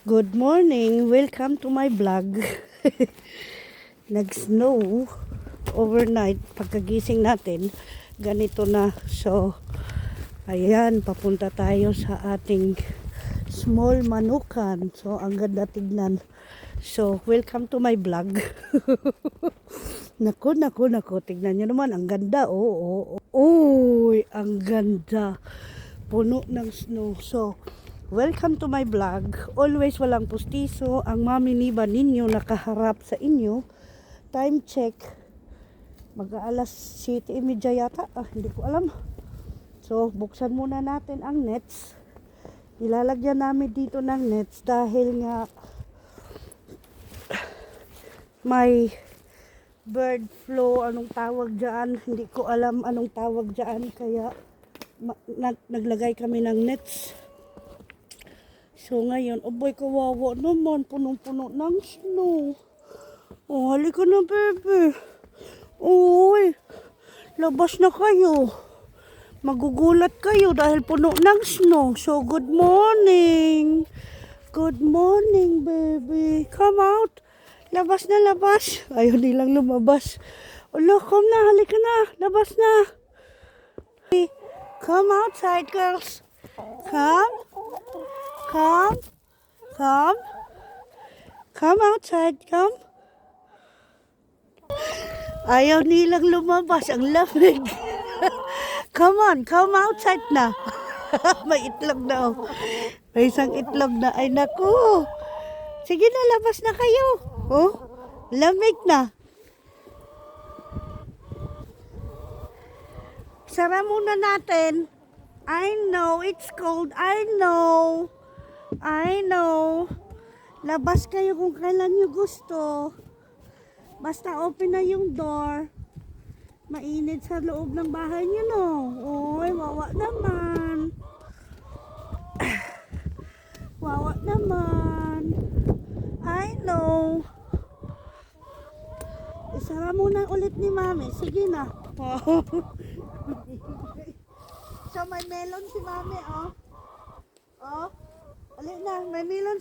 Good morning! Welcome to my vlog. Nag-snow overnight. Pagkagising natin, ganito na. So, ayan, papunta tayo sa ating small manukan. So, ang ganda tignan. So, welcome to my vlog. Naku. Tignan nyo naman, ang ganda. Uy, ang ganda. Puno ng snow. So, welcome to my vlog. Always walang pustiso. Ang mami ni ba ninyo nakaharap sa inyo. Time check. Mag-aalas 7:30 yata. Hindi ko alam. So, buksan muna natin ang nets. Ilalagyan namin dito ng nets dahil nga may bird flu. Anong tawag dyan? Hindi ko alam anong tawag dyan. Kaya naglagay kami ng nets. So ngayon, boy, kawawa naman, punong-puno ng snow. Oh, halika na, bebe. Uy, labas na kayo. Magugulat kayo dahil puno ng snow. So, good morning. Good morning, baby. Come out. Labas na, labas. Ayaw nilang lumabas. Olo, come na, halika na. Labas na. Come outside, girls. Come. Come outside, come. Ayaw nilang lumabas, ang lamig. Come on, come outside na. May itlog na, oh. May isang itlog na. Ay, naku. Sige na, labas na kayo. Oh, lamig na. Sara muna natin. I know, it's cold. I know. Labas kayo kung kailan nyo gusto. Basta open na yung door. Mainit sa loob ng bahay nyo, no? Oy, wawa naman. Wawa naman. I know. Isara muna ulit ni mami. Sige na. So, may melon si mami, oh. Oh. Ulit na, may melon.